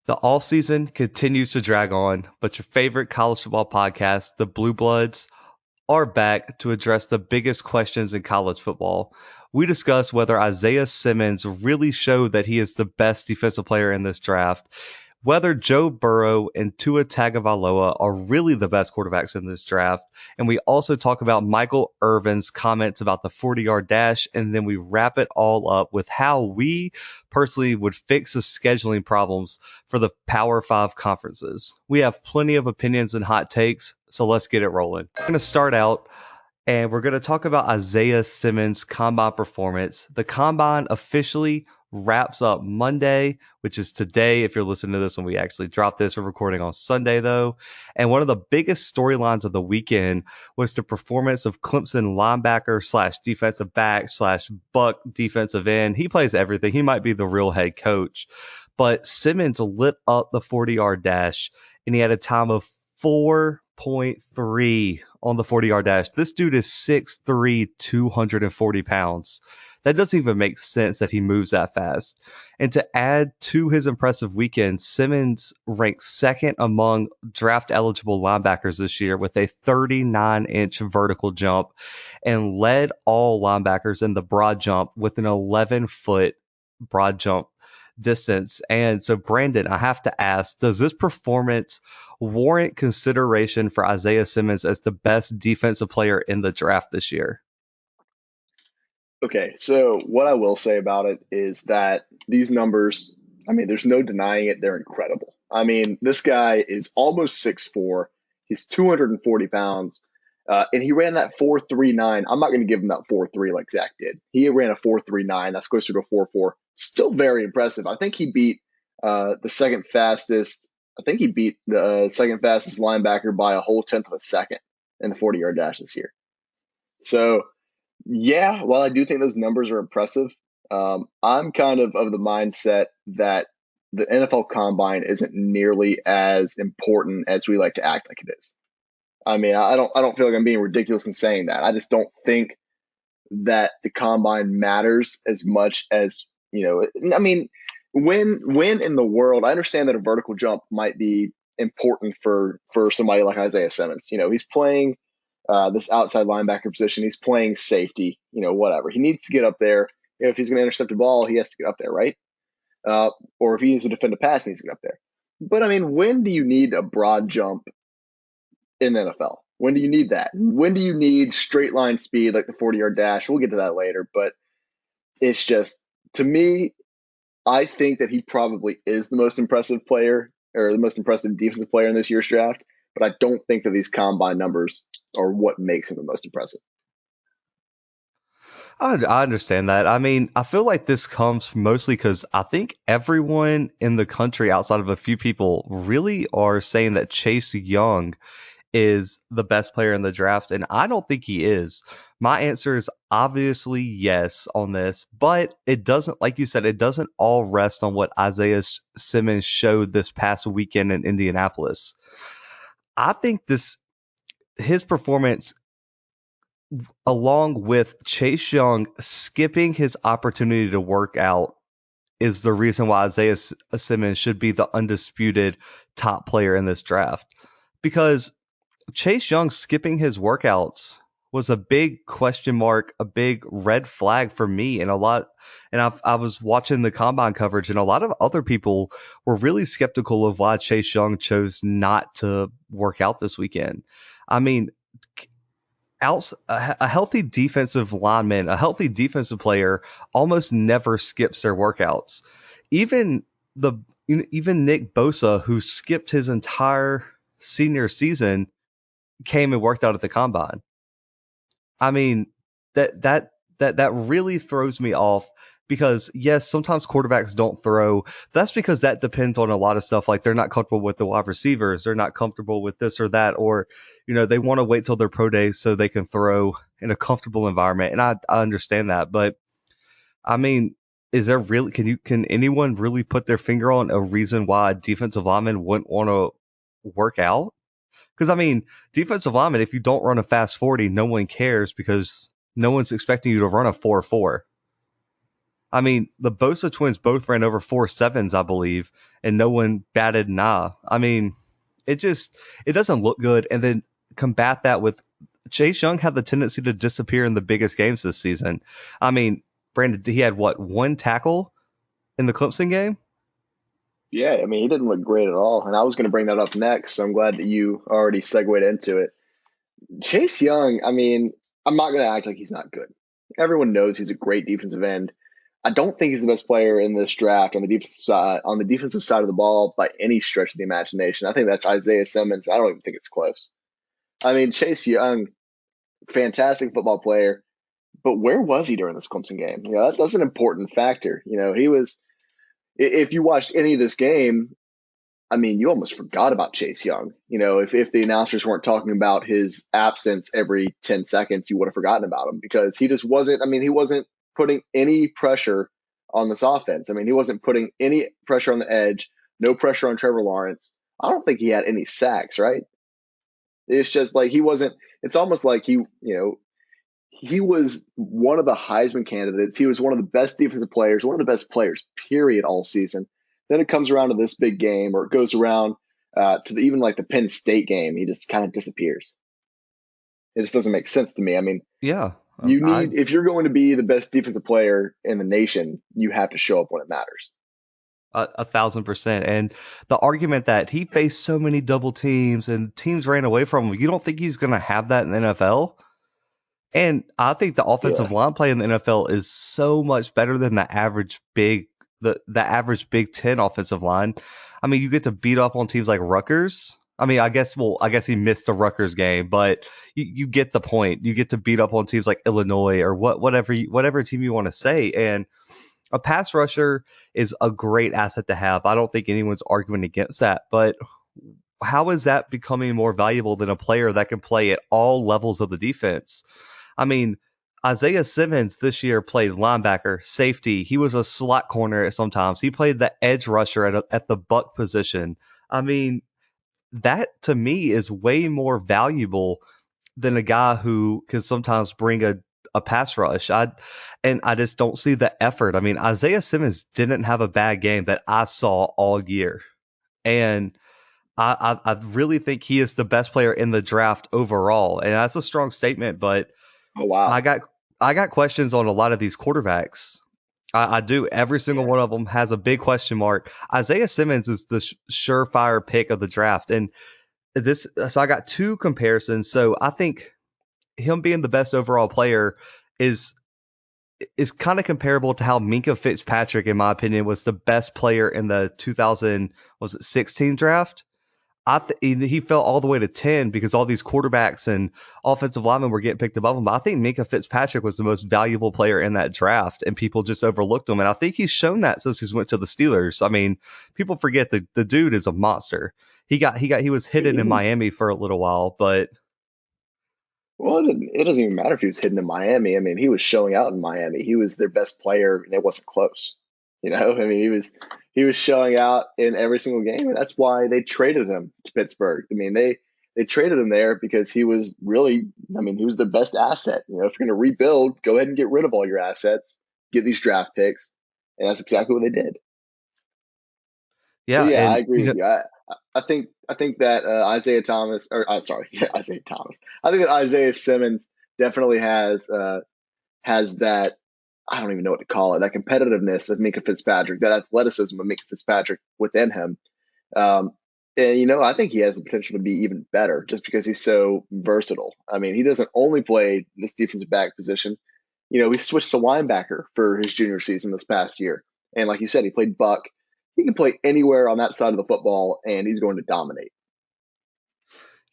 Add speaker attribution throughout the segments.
Speaker 1: The all season continues to drag on, but your favorite college football podcast, the Bluebloods, are back to address the biggest questions in college football. We discuss whether Isaiah Simmons really showed that he is the best defensive player in this draft, whether Joe Burrow and Tua Tagovailoa are really the best quarterbacks in this draft, and we also talk about Michael Irvin's comments about the 40-yard dash, and then we wrap it all up with how we personally would fix the scheduling problems for the Power-5 conferences. We have plenty of opinions and hot takes, so let's get it rolling. We're going to start out and we're going to talk about Isaiah Simmons' combine performance. The combine officially wraps up Monday, which is today. If you're listening to this when we actually drop this, we're recording on Sunday though. And one of the biggest storylines of the weekend was the performance of Clemson linebacker slash defensive back slash Buck defensive end. He plays everything. He might be the real head coach, but Simmons lit up the 40-yard dash and he had a time of 4.3 on the 40-yard dash. This dude is 6'3", 240 pounds. That doesn't even make sense that he moves that fast. And to add to his impressive weekend, Simmons ranks second among draft-eligible linebackers this year with a 39-inch vertical jump and led all linebackers in the broad jump with an 11-foot broad jump distance. And so, Brandon, I have to ask, does this performance warrant consideration for Isaiah Simmons as the best defensive player in the draft this year?
Speaker 2: Okay, so what I will say about it is that these numbers, there's no denying it, they're incredible. This guy is almost 6'4", he's 240 pounds, and he ran that 4.39. I'm not going to give him that 4.3 like Zach did. He ran a 4.39, that's closer to a 4.4. Still very impressive. I think he beat the second fastest linebacker by a whole tenth of a second in the 40-yard dash this year. So, yeah, while I do think those numbers are impressive, I'm kind of the mindset that the NFL Combine isn't nearly as important as we like to act like it is. I don't feel like I'm being ridiculous in saying that. I just don't think that the Combine matters as much as, when in the world, I understand that a vertical jump might be important for somebody like Isaiah Simmons. He's playing this outside linebacker position. He's playing safety, whatever. He needs to get up there. If he's going to intercept a ball, he has to get up there, right? Or if he needs to defend a pass, he needs to get up there. But, when do you need a broad jump in the NFL? When do you need that? When do you need straight line speed like the 40-yard dash? We'll get to that later. But it's just, to me, I think that he probably is the most impressive player or the most impressive defensive player in this year's draft. But I don't think that these combine numbers are what makes him the most impressive.
Speaker 1: I understand that. I feel like this comes mostly because I think everyone in the country, outside of a few people, really are saying that Chase Young is the best player in the draft, and I don't think he is. My answer is obviously yes on this, but it doesn't, like you said, it doesn't all rest on what Isaiah Simmons showed this past weekend in Indianapolis. I think his performance, along with Chase Young skipping his opportunity to work out, is the reason why Isaiah Simmons should be the undisputed top player in this draft. Because Chase Young skipping his workouts was a big question mark, a big red flag for me, and I was watching the combine coverage, and a lot of other people were really skeptical of why Chase Young chose not to work out this weekend. I mean, a healthy defensive lineman, a healthy defensive player almost never skips their workouts. Even Nick Bosa, who skipped his entire senior season, came and worked out at the combine. That really throws me off because, yes, sometimes quarterbacks don't throw. That's because that depends on a lot of stuff. Like, they're not comfortable with the wide receivers. They're not comfortable with this or that, or, they want to wait till their pro day so they can throw in a comfortable environment. And I understand that. But is there really, can anyone really put their finger on a reason why a defensive lineman wouldn't want to work out? Because, defensive lineman, if you don't run a fast 40, no one cares because no one's expecting you to run a 4.4. I mean, the Bosa twins both ran over 4.7s, I believe, and no one batted an eye. I mean, it doesn't look good. And then combat that with Chase Young had the tendency to disappear in the biggest games this season. I mean, Brandon, he had what, one tackle in the Clemson game?
Speaker 2: Yeah, I mean, he didn't look great at all. And I was going to bring that up next, so I'm glad that you already segued into it. Chase Young, I mean, I'm not going to act like he's not good. Everyone knows he's a great defensive end. I don't think he's the best player in this draft on the defensive side of the ball by any stretch of the imagination. I think that's Isaiah Simmons. I don't even think it's close. I mean, Chase Young, fantastic football player, but where was he during this Clemson game? That's an important factor. He was. If you watched any of this game, I mean, you almost forgot about Chase Young. If the announcers weren't talking about his absence every 10 seconds, you would have forgotten about him because he just wasn't. I mean, he wasn't putting any pressure on this offense. I mean, he wasn't putting any pressure on the edge, no pressure on Trevor Lawrence. I don't think he had any sacks, right? It's just like he wasn't. It's almost like he was one of the Heisman candidates. He was one of the best defensive players, one of the best players, period, all season. Then it comes around to this big game, or it goes around even like the Penn State game. He just kind of disappears. It just doesn't make sense to me. I mean,
Speaker 1: Yeah.
Speaker 2: if you're going to be the best defensive player in the nation, you have to show up when it matters.
Speaker 1: 1,000%. And the argument that he faced so many double teams and teams ran away from him, you don't think he's going to have that in the NFL? And I think the offensive
Speaker 2: Yeah.
Speaker 1: line play in the NFL is so much better than the average Big Ten offensive line. I mean, you get to beat up on teams like Rutgers. I mean, I guess he missed the Rutgers game, but you get the point. You get to beat up on teams like Illinois or whatever team you want to say. And a pass rusher is a great asset to have. I don't think anyone's arguing against that. But how is that becoming more valuable than a player that can play at all levels of the defense? I mean, Isaiah Simmons this year played linebacker, safety. He was a slot corner at sometimes. He played the edge rusher at the buck position. I mean, that to me is way more valuable than a guy who can sometimes bring a pass rush. I just don't see the effort. I mean, Isaiah Simmons didn't have a bad game that I saw all year. And I really think he is the best player in the draft overall. And that's a strong statement, but
Speaker 2: Oh
Speaker 1: I
Speaker 2: wow.
Speaker 1: got I got questions on a lot of these quarterbacks. I do. Every single
Speaker 2: Yeah.
Speaker 1: one of them has a big question mark. Isaiah Simmons is the surefire pick of the draft, and so I got two comparisons. So I think him being the best overall player is is kind of comparable to how Minka Fitzpatrick, in my opinion, was the best player in the 2000 was it 16 draft. He fell all the way to 10 because all these quarterbacks and offensive linemen were getting picked above him. But I think Minka Fitzpatrick was the most valuable player in that draft, and people just overlooked him. And I think he's shown that since he's went to the Steelers. I mean, people forget that the dude is a monster. He was hidden in Miami for a little while, but
Speaker 2: Well, it doesn't even matter if he was hidden in Miami. I mean, he was showing out in Miami. He was their best player, and it wasn't close. I mean, he was showing out in every single game, and that's why they traded him to Pittsburgh. I mean, they traded him there because he was really, I mean, he was the best asset. If you're going to rebuild, go ahead and get rid of all your assets, get these draft picks, and that's exactly what they did. So
Speaker 1: yeah,
Speaker 2: yeah, I
Speaker 1: and
Speaker 2: agree with you. I think that Isaiah Thomas, or sorry, Isaiah Thomas. I think that Isaiah Simmons definitely has that. I don't even know what to call it. That competitiveness of Minka Fitzpatrick, that athleticism of Minka Fitzpatrick within him. Um, and I think he has the potential to be even better just because he's so versatile. I mean, he doesn't only play this defensive back position. He switched to linebacker for his junior season this past year, and like you said, he played buck. He can play anywhere on that side of the football, and he's going to dominate.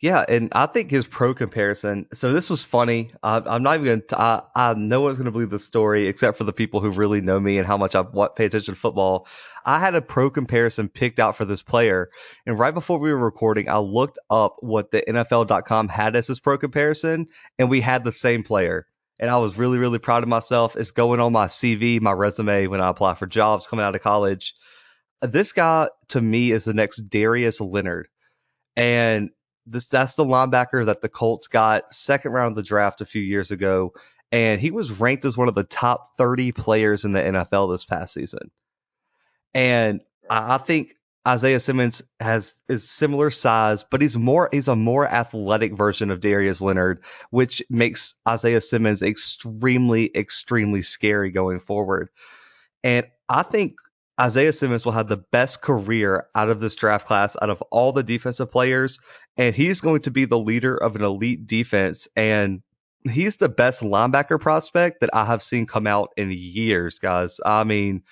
Speaker 1: yeah, and I think his pro comparison. So this was funny. I'm not even going to. No one's going to believe the story except for the people who really know me and how much I pay attention to football. I had a pro comparison picked out for this player, and right before we were recording, I looked up what the NFL.com had as his pro comparison, and we had the same player. And I was really, really proud of myself. It's going on my CV, my resume when I apply for jobs coming out of college. This guy to me is the next Darius Leonard. And that's the linebacker that the Colts got second round of the draft a few years ago. and he was ranked as one of the top 30 players in the NFL this past season. And I think Isaiah Simmons is similar size, but he's a more athletic version of Darius Leonard, which makes Isaiah Simmons extremely scary going forward. And I think Isaiah Simmons will have the best career out of this draft class, out of all the defensive players, and he's going to be the leader of an elite defense. And he's the best linebacker prospect that I have seen come out in years, guys. I mean,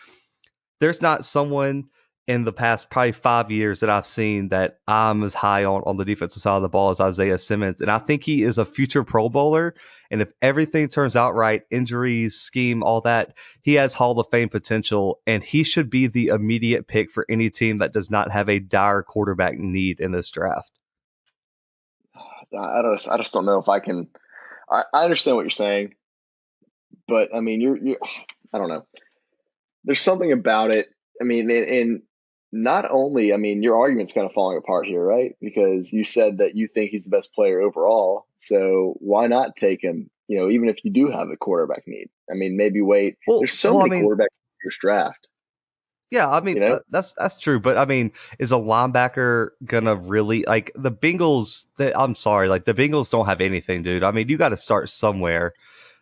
Speaker 1: there's not someone in the past probably 5 years that I've seen that I'm as high on the defensive side of the ball as Isaiah Simmons. And I think he is a future Pro Bowler. And if everything turns out right, injuries, scheme, all that, he has Hall of Fame potential. And he should be the immediate pick for any team that does not have a dire quarterback need in this draft.
Speaker 2: I just don't know if I can. I understand what you're saying, but I mean, you're I don't know. There's something about it. I mean, and not only, I mean, your argument's kind of falling apart here, right? Because you said that you think he's the best player overall. So why not take him, even if you do have a quarterback need? I mean, maybe wait. There's so
Speaker 1: I
Speaker 2: many
Speaker 1: mean,
Speaker 2: quarterbacks in this draft,
Speaker 1: yeah, I mean
Speaker 2: you know?
Speaker 1: that's true, but I mean, is a linebacker gonna really like the Bengals? I'm sorry, like the Bengals don't have anything, dude. I mean, you got to start somewhere.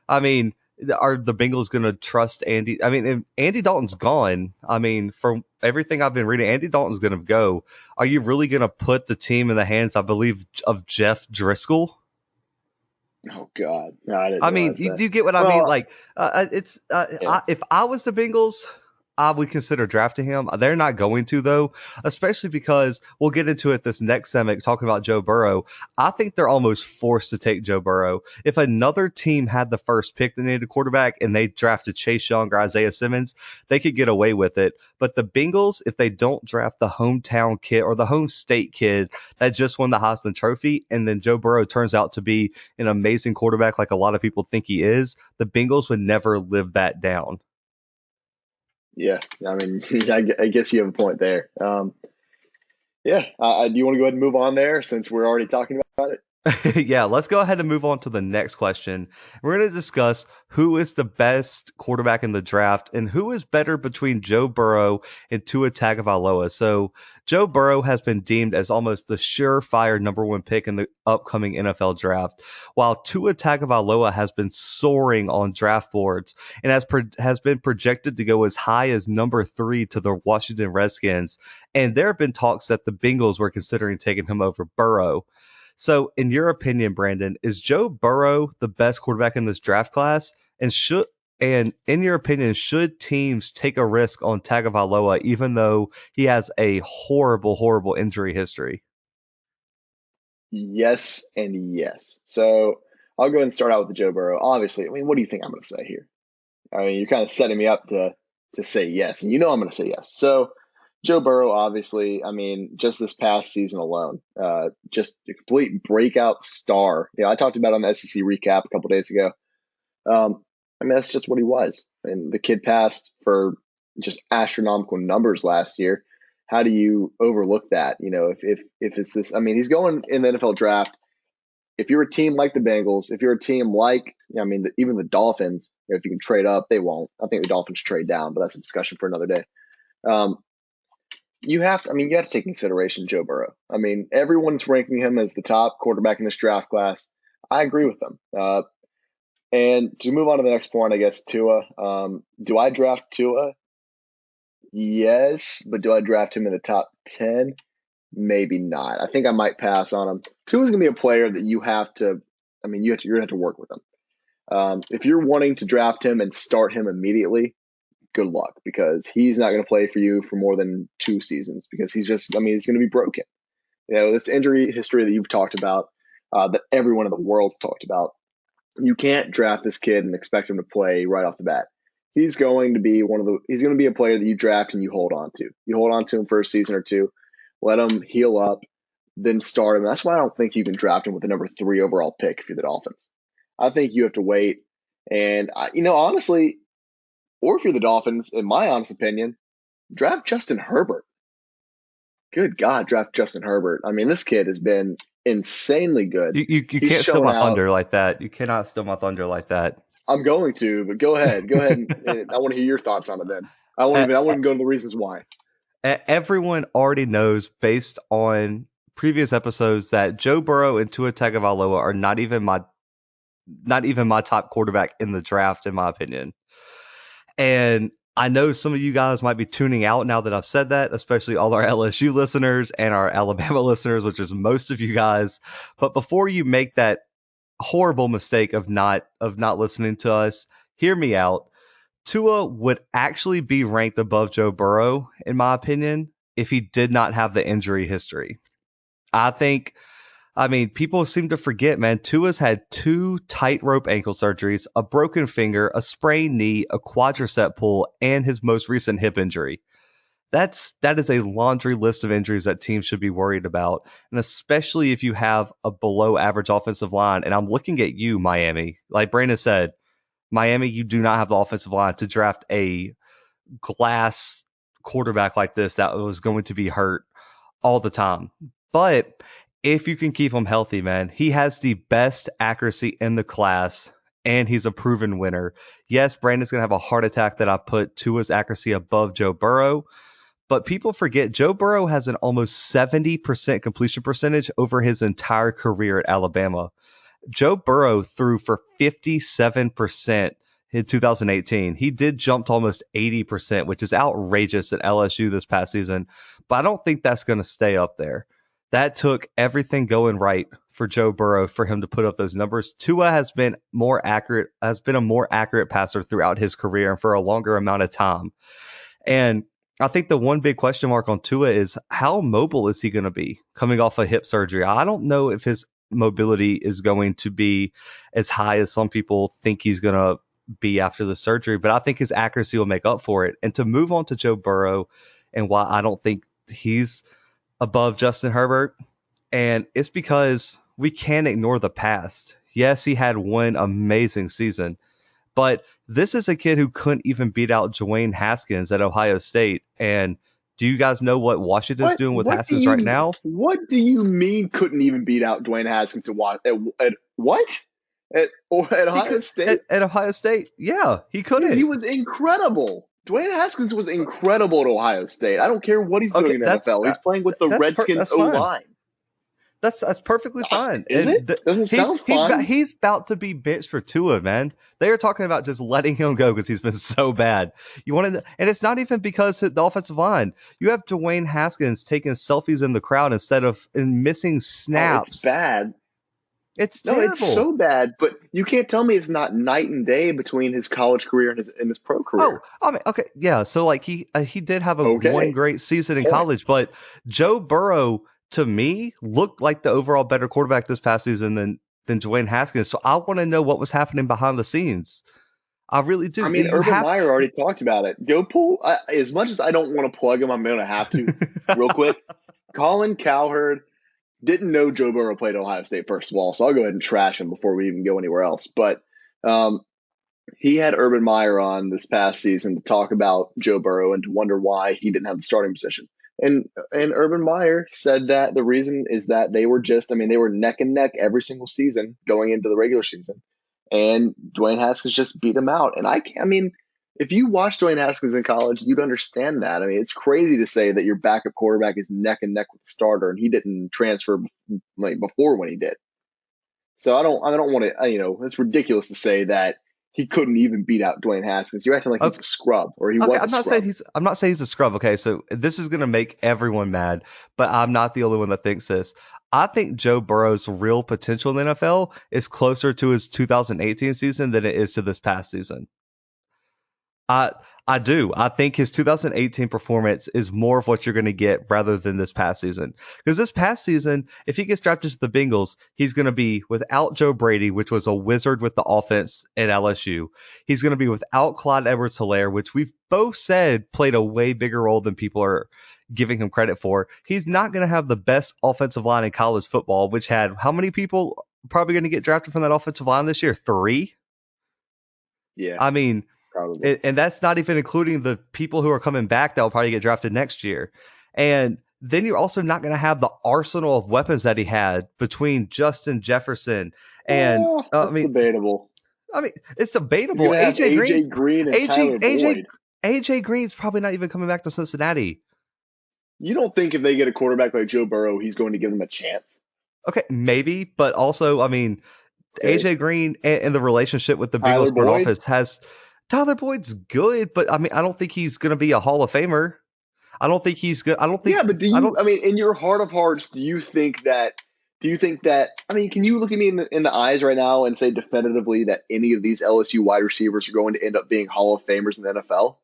Speaker 1: I mean, are the Bengals going to trust Andy? I mean, if Andy Dalton's gone, I mean, from everything I've been reading, Andy Dalton's going to go. Are you really going to put the team in the hands, I believe, of Jeff Driscoll?
Speaker 2: Oh God, no, I didn't
Speaker 1: I mean,
Speaker 2: realize that.
Speaker 1: you get what I mean?
Speaker 2: Well,
Speaker 1: Like,
Speaker 2: yeah,
Speaker 1: if I was the Bengals, I would consider drafting him. They're not going to though, especially because we'll get into it this next segment talking about Joe Burrow. I think they're almost forced to take Joe Burrow. If another team had the first pick that needed a quarterback and they drafted Chase Young or Isaiah Simmons, they could get away with it. But the Bengals, if they don't draft the hometown kid or the home state kid that just won the Heisman Trophy, and then Joe Burrow turns out to be an amazing quarterback like a lot of people think he is, the Bengals would never live that down.
Speaker 2: yeah. I mean, I guess you have a point there. Yeah. Do you want to go ahead and move on there since we're already talking about it?
Speaker 1: Yeah, let's go ahead and move on to the next question. We're going to discuss who is the best quarterback in the draft and who is better between Joe Burrow and Tua Tagovailoa. So, Joe Burrow has been deemed as almost the surefire number one pick in the upcoming NFL draft, while Tua Tagovailoa has been soaring on draft boards and has been projected to go as high as number three to the Washington Redskins. And there have been talks that the Bengals were considering taking him over Burrow. So, in your opinion, Brandon, is Joe Burrow the best quarterback in this draft class? And in your opinion, should teams take a risk on Tagovailoa even though he has a horrible injury history?
Speaker 2: Yes and yes. So I'll go ahead and start out with the Joe Burrow. Obviously, I mean, what do you think I'm going to say here? I mean, you're kind of setting me up to say yes, and I'm going to say yes. So Joe Burrow, obviously, I mean, just this past season alone, just a complete breakout star. I talked about it on the SEC recap a couple days ago. I mean, that's just what he was. And the kid passed for just astronomical numbers last year. How do you overlook that? If it's this, I mean, he's going in the NFL draft. If you're a team like the Bengals, if you're a team like, I mean, even the Dolphins, if you can trade up, they won't. I think the Dolphins trade down, but that's a discussion for another day. Um, you have to take consideration Joe Burrow. I mean, everyone's ranking him as the top quarterback in this draft class. I agree with them. And to move on to the next point, I guess Tua. Do I draft Tua? Yes, but do I draft him in the top 10? Maybe not. I think I might pass on him. Tua's going to be a player that you have to. I mean, you're going to have to work with him. If you're wanting to draft him and start him immediately, good luck because he's not going to play for you for more than 2 seasons because he's just. I mean, he's going to be broken. This injury history that you've talked about, that everyone in the world's talked about. You can't draft this kid and expect him to play right off the bat. He's going to be he's going to be a player that you draft and you hold on to. You hold on to him for a season or two, let him heal up, then start him. That's why I don't think you can draft him with the number 3 overall pick if you're the Dolphins. I think you have to wait. And, honestly, or if you're the Dolphins, in my honest opinion, draft Justin Herbert. Good God, draft Justin Herbert. I mean, this kid has been insanely good.
Speaker 1: You
Speaker 2: He's
Speaker 1: can't steal
Speaker 2: shown
Speaker 1: my
Speaker 2: out.
Speaker 1: thunder like that. You cannot steal my thunder like that.
Speaker 2: I'm going to, but go ahead. Go ahead, and I want to hear your thoughts on it. Then
Speaker 1: E-
Speaker 2: I won't even go into the reasons why.
Speaker 1: Everyone already knows based on previous episodes that Joe Burrow and Tua Tagovailoa are not even my top quarterback in the draft, in my opinion. And I know some of you guys might be tuning out now that I've said that, especially all our LSU listeners and our Alabama listeners, which is most of you guys. But before you make that horrible mistake of not listening to us, hear me out. Tua would actually be ranked above Joe Burrow, in my opinion, if he did not have the injury history. I think, I mean, people seem to forget, man. Tua's had two tightrope ankle surgeries, a broken finger, a sprained knee, a quadricep pull, and his most recent hip injury. That is a laundry list of injuries that teams should be worried about, and especially if you have a below average offensive line. And I'm looking at you, Miami. Like Brandon said, Miami, you do not have the offensive line to draft a glass quarterback like this that was going to be hurt all the time. But if you can keep him healthy, man, he has the best accuracy in the class, and he's a proven winner. Yes, Brandon's going to have a heart attack that I put Tua's accuracy above Joe Burrow, but people forget Joe Burrow has an almost 70% completion percentage over his entire career at Alabama. Joe Burrow threw for 57% in 2018. He did jump to almost 80%, which is outrageous at LSU this past season, but I don't think that's going to stay up there. That took everything going right for Joe Burrow for him to put up those numbers. Tua has been a more accurate passer throughout his career and for a longer amount of time. And I think the one big question mark on Tua is how mobile is he going to be coming off a hip surgery? I don't know if his mobility is going to be as high as some people think he's going to be after the surgery, but I think his accuracy will make up for it. And to move on to Joe Burrow and why I don't think he's above Justin Herbert, and it's because we can't ignore the past. Yes, he had one amazing season, but this is a kid who couldn't even beat out Dwayne Haskins at Ohio State. And do you guys know what Washington's doing with Haskins right now?
Speaker 2: What do you mean couldn't even beat out Dwayne Haskins at what? At
Speaker 1: He
Speaker 2: Ohio
Speaker 1: could
Speaker 2: State?
Speaker 1: at Ohio State. Yeah, he
Speaker 2: Dude, he
Speaker 1: couldn't.
Speaker 2: was incredible. Dwayne Haskins was incredible at Ohio State. I don't care what he's doing
Speaker 1: Okay,
Speaker 2: in the NFL. He's playing with the Redskins
Speaker 1: that's
Speaker 2: O
Speaker 1: fine.
Speaker 2: line.
Speaker 1: That's perfectly fine.
Speaker 2: Is it?
Speaker 1: And
Speaker 2: Doesn't sound fun.
Speaker 1: he's about to be benched for Tua, man. They are talking about just letting him go because he's been so bad. You wanted, and it's not even because of the offensive line. You have Dwayne Haskins taking selfies in the crowd instead of missing
Speaker 2: Oh, it's
Speaker 1: snaps.
Speaker 2: bad.
Speaker 1: It's
Speaker 2: No, it's
Speaker 1: terrible.
Speaker 2: so bad. But you can't tell me it's not night and day between his college career and his pro
Speaker 1: Oh,
Speaker 2: career.
Speaker 1: I mean, okay, yeah. So like he did have a one
Speaker 2: Okay,
Speaker 1: great season in
Speaker 2: point.
Speaker 1: college, but Joe Burrow to me looked like the overall better quarterback this past season than Dwayne Haskins. So I want to know what was happening behind the scenes. I really
Speaker 2: I
Speaker 1: do.
Speaker 2: mean,
Speaker 1: You
Speaker 2: Urban
Speaker 1: have.
Speaker 2: Meyer already talked about it. Go pull. As much as I don't want to plug him, I'm going to have to real quick. Colin Cowherd didn't know Joe Burrow played at Ohio State, first of all, so I'll go ahead and trash him before we even go anywhere else. But um, he had Urban Meyer on this past season to talk about Joe Burrow and to wonder why he didn't have the starting position. And Urban Meyer said that the reason is that they were just, I mean, they were neck and neck every single season going into the regular season. And Dwayne Haskins just beat him out. And I mean, if you watched Dwayne Haskins in college, you'd understand that. I mean, it's crazy to say that your backup quarterback is neck and neck with the starter, and he didn't transfer like before when he did. So I don't want to, it's ridiculous to say that he couldn't even beat out Dwayne Haskins. You're acting like he's
Speaker 1: Okay,
Speaker 2: a scrub, or he
Speaker 1: okay,
Speaker 2: was a scrub.
Speaker 1: I'm not saying he's a scrub. Okay, so this is gonna make everyone mad, but I'm not the only one that thinks this. I think Joe Burrow's real potential in the NFL is closer to his 2018 season than it is to this past season. I I do. I think his 2018 performance is more of what you're going to get rather than this past season. Because this past season, if he gets drafted to the Bengals, he's going to be without Joe Brady, which was a wizard with the offense at LSU. He's going to be without Clyde Edwards-Helaire, which we've both said played a way bigger role than people are giving him credit for. He's not going to have the best offensive line in college football, which had how many people probably going to get drafted from that offensive line this year? 3?
Speaker 2: Yeah,
Speaker 1: I mean,
Speaker 2: probably.
Speaker 1: and that's not even including the people who are coming back that will probably get drafted next year. And then you're also not going to have the arsenal of weapons that he had between Justin Jefferson and I
Speaker 2: That's
Speaker 1: mean,
Speaker 2: debatable.
Speaker 1: I mean, it's
Speaker 2: He's
Speaker 1: debatable.
Speaker 2: going to have AJ Green and
Speaker 1: AJ,
Speaker 2: Tyler
Speaker 1: AJ,
Speaker 2: Boyd.
Speaker 1: AJ Green's probably not even coming back to Cincinnati.
Speaker 2: You don't think if they get a quarterback like Joe Burrow, he's going to give them a chance?
Speaker 1: Okay, maybe, but also, I mean,
Speaker 2: Okay.
Speaker 1: AJ Green and the relationship with the
Speaker 2: Tyler
Speaker 1: Bengals front
Speaker 2: Boyd?
Speaker 1: office has Tyler Boyd's good, but I mean, I don't think he's going to be a Hall of Famer. I don't think he's good.
Speaker 2: Yeah, but
Speaker 1: I don't.
Speaker 2: I mean, in your heart of hearts, do you think that, I mean, can you look at me in the eyes right now and say definitively that any of these LSU wide receivers are going to end up being Hall of Famers in the NFL?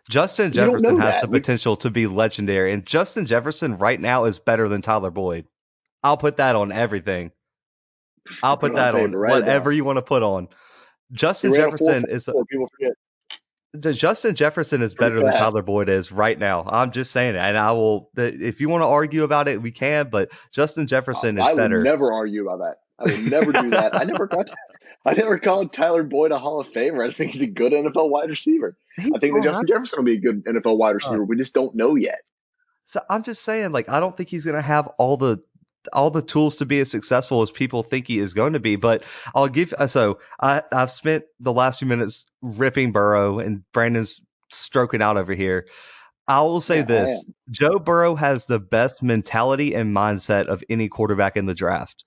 Speaker 1: Justin
Speaker 2: You don't
Speaker 1: Jefferson
Speaker 2: know
Speaker 1: has
Speaker 2: that.
Speaker 1: the potential to be legendary, and Justin Jefferson right now is better than Tyler Boyd. I'll put that on everything. I'll
Speaker 2: Put
Speaker 1: put
Speaker 2: it on
Speaker 1: that on
Speaker 2: paper, write it down.
Speaker 1: whatever you want to put on.
Speaker 2: He
Speaker 1: Justin
Speaker 2: ran a
Speaker 1: Jefferson is
Speaker 2: 4.44. People forget.
Speaker 1: Justin Jefferson is
Speaker 2: Pretty
Speaker 1: better than
Speaker 2: fast.
Speaker 1: Tyler Boyd is right now. I'm just saying it, and I will. If you want to argue about it, we can. But Justin Jefferson is
Speaker 2: I would
Speaker 1: better.
Speaker 2: never argue about that. I would never do that. I never called Tyler Boyd a Hall of Famer. I just think he's a good NFL wide receiver.
Speaker 1: He's
Speaker 2: I think that
Speaker 1: all right.
Speaker 2: Justin Jefferson will be a good NFL wide receiver. We just don't know yet.
Speaker 1: So I'm just saying, like, I don't think he's going to have all the tools to be as successful as people think he is going to be. But I'll give. I've spent the last few minutes ripping Burrow, and Brandon's stroking out over here. I will say
Speaker 2: Yeah, I
Speaker 1: this:
Speaker 2: am.
Speaker 1: Joe Burrow has the best mentality and mindset of any quarterback in the draft.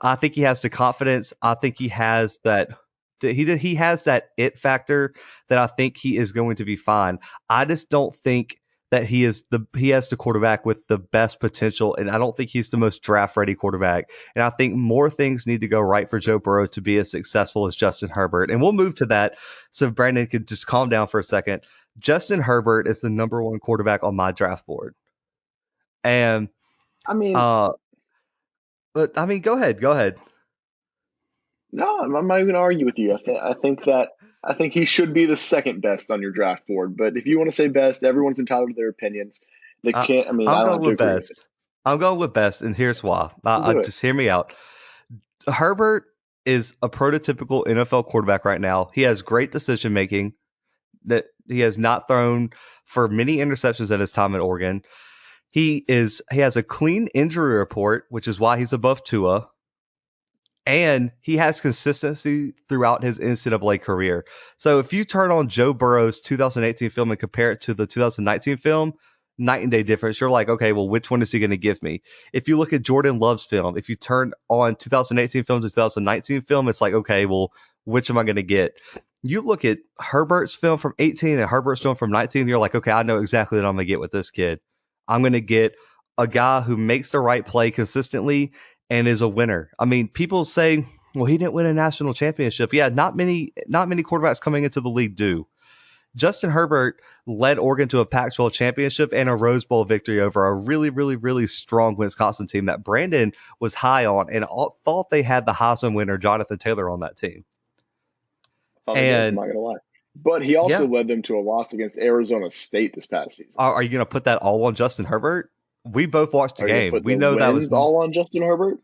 Speaker 1: I think he has the confidence. I think he has he has that it factor that I think he is going to be fine. I just don't think that he has the quarterback with the best potential, and I don't think he's the most draft ready quarterback. And I think more things need to go right for Joe Burrow to be as successful as Justin Herbert. And we'll move to that so Brandon could just calm down for a second. Justin Herbert is the number one quarterback on my draft board. And
Speaker 2: I mean,
Speaker 1: uh but I mean go ahead.
Speaker 2: no, I'm not even going to argue with you. I think he should be the second best on your draft board. But if you want to say best, everyone's entitled to their opinions. They
Speaker 1: I,
Speaker 2: can't. I mean,
Speaker 1: I'm
Speaker 2: I don't
Speaker 1: going
Speaker 2: have to
Speaker 1: with
Speaker 2: agree with it.
Speaker 1: best. I'm going with best, and here's why.
Speaker 2: We'll
Speaker 1: I
Speaker 2: do it.
Speaker 1: just hear me out. Herbert is a prototypical NFL quarterback right now. He has great decision making. That he has not thrown for many interceptions at his time at Oregon. He has a clean injury report, which is why he's above Tua. And he has consistency throughout his NCAA career. So if you turn on Joe Burrow's 2018 film and compare it to the 2019 film, night and day difference. You're like, okay, well, which one is he going to give me? If you look at Jordan Love's film, if you turn on 2018 film to 2019 film, it's like, okay, well, which am I going to get? You look at Herbert's film from 18 and Herbert's film from 19, you're like, okay, I know exactly what I'm going to get with this kid. I'm going to get a guy who makes the right play consistently and is a winner. I mean, people say, well, he didn't win a national championship. Yeah, not many quarterbacks coming into the league do. Justin Herbert led Oregon to a Pac-12 championship and a Rose Bowl victory over a really, really, really strong Wisconsin team that Brandon was high on and thought they had the Heisman winner Jonathan Taylor on that team.
Speaker 2: I thought they did. I'm
Speaker 1: And
Speaker 2: not going to lie. But he also
Speaker 1: yeah,
Speaker 2: led them to a loss against Arizona State this past season.
Speaker 1: are you going to put that all on Justin Herbert? We both watched the
Speaker 2: Are you going to
Speaker 1: game.
Speaker 2: put
Speaker 1: We
Speaker 2: the
Speaker 1: know that
Speaker 2: wins
Speaker 1: was.
Speaker 2: all on Justin Herbert?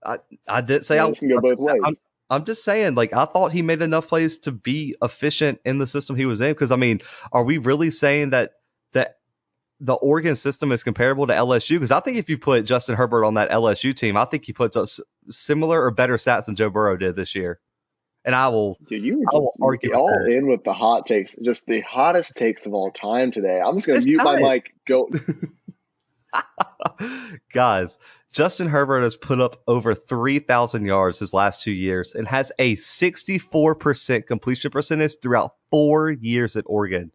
Speaker 1: I, I did say
Speaker 2: I
Speaker 1: I
Speaker 2: mean,
Speaker 1: was.
Speaker 2: this can go both
Speaker 1: I'm,
Speaker 2: ways.
Speaker 1: I'm just saying, like, I thought he made enough plays to be efficient in the system he was in. Because I mean, are we really saying that the Oregon system is comparable to LSU? Because I think if you put Justin Herbert on that LSU team, I think he puts up similar or better stats than Joe Burrow did this year. And
Speaker 2: Dude, you were
Speaker 1: I will
Speaker 2: just
Speaker 1: argue with
Speaker 2: all
Speaker 1: that.
Speaker 2: in with the hot takes, just the hottest takes of all time today. I'm just going to
Speaker 1: It's
Speaker 2: mute my
Speaker 1: not.
Speaker 2: mic. Go.
Speaker 1: Guys, Justin Herbert has put up over 3,000 yards his last 2 years and has a 64% completion percentage throughout 4 years at Oregon.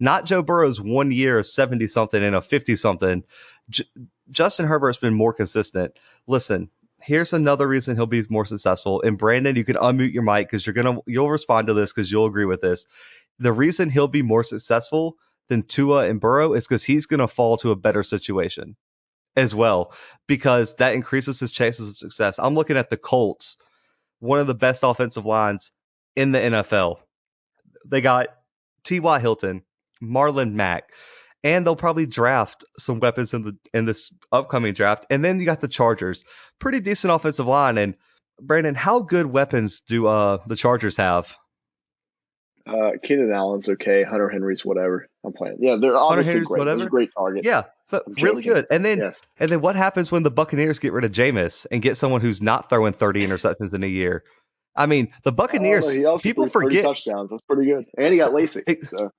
Speaker 1: Not Joe Burrow's 1 year of 70 something and a 50 something. J- Justin Herbert's been more consistent. Listen, here's another reason he'll be more successful. And Brandon, you can unmute your mic because you'll respond to this because you'll agree with this. The reason he'll be more successful than Tua and Burrow is because he's going to fall to a better situation as well, because that increases his chances of success. I'm looking at the Colts, one of the best offensive lines in the NFL. They got T.Y. Hilton, Marlon Mack, and they'll probably draft some weapons in this upcoming draft. And then you got the Chargers, pretty decent offensive line. And Brandon, how good weapons do the Chargers have?
Speaker 2: Keenan Allen's okay. Hunter Henry's whatever. I'm playing. Yeah, they're
Speaker 1: Hunter
Speaker 2: obviously
Speaker 1: Henry's
Speaker 2: great. Those are
Speaker 1: whatever.
Speaker 2: great targets.
Speaker 1: Yeah, but
Speaker 2: I'm
Speaker 1: really
Speaker 2: joking.
Speaker 1: good. And then
Speaker 2: Yes.
Speaker 1: and then what happens when the Buccaneers get rid of Jameis and get someone who's not throwing 30 interceptions in a year? I mean, the
Speaker 2: I don't know.
Speaker 1: Buccaneers,
Speaker 2: He also
Speaker 1: people
Speaker 2: threw 30
Speaker 1: forget.
Speaker 2: touchdowns. That's pretty good. And he got LASIK.
Speaker 1: It,
Speaker 2: So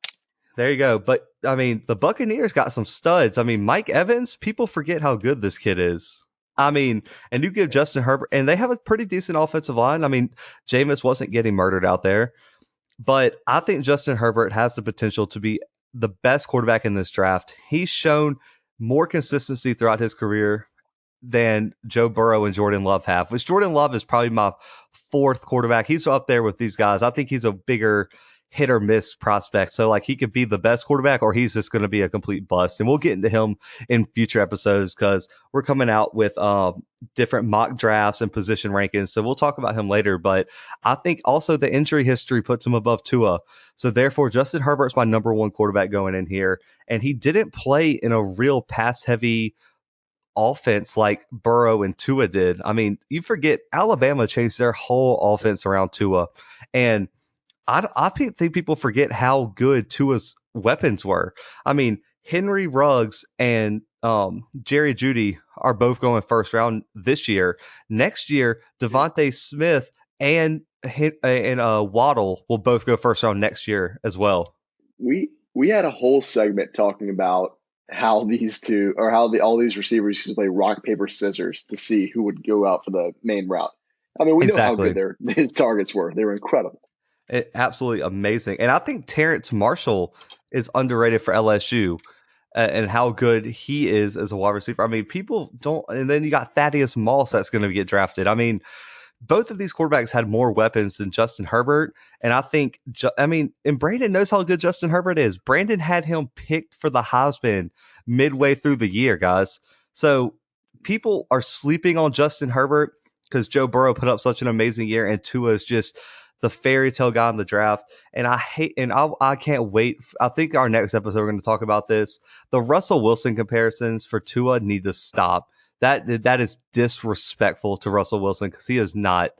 Speaker 1: there you go. But I mean, the Buccaneers got some studs. I mean, Mike Evans, people forget how good this kid is. I mean, and you give Justin Herbert, and they have a pretty decent offensive line. I mean, Jameis wasn't getting murdered out there. But I think Justin Herbert has the potential to be the best quarterback in this draft. He's shown more consistency throughout his career than Joe Burrow and Jordan Love have, which Jordan Love is probably my fourth quarterback. He's up there with these guys. I think he's a bigger hit or miss prospect. So like he could be the best quarterback or he's just going to be a complete bust. And we'll get into him in future episodes because we're coming out with different mock drafts and position rankings. So we'll talk about him later. But I think also the injury history puts him above Tua. So therefore, Justin Herbert's my number one quarterback going in here. And he didn't play in a real pass heavy offense like Burrow and Tua did. I mean, you forget Alabama changed their whole offense around Tua. And I think people forget how good Tua's weapons were. I mean, Henry Ruggs and Jerry Jeudy are both going first round this year. Next year, Devontae Smith and Waddle will both go first round next year as well.
Speaker 2: we had a whole segment talking about how these two or how all these receivers used to play rock, paper, scissors to see who would go out for the main route. I mean, we know how good
Speaker 1: Exactly.
Speaker 2: his targets were. They were incredible.
Speaker 1: Absolutely amazing. And I think Terrence Marshall is underrated for LSU and how good he is as a wide receiver. I mean, people don't. And then you got Thaddeus Moss that's going to get drafted. I mean, both of these quarterbacks had more weapons than Justin Herbert. And I think, I mean, and Brandon knows how good Justin Herbert is. Brandon had him picked for the Heisman midway through the year, guys. So people are sleeping on Justin Herbert because Joe Burrow put up such an amazing year and Tua is just the fairy tale guy in the draft. And I can't wait. I think our next episode, we're going to talk about this. The Russell Wilson comparisons for Tua need to stop. That is disrespectful to Russell Wilson because he is not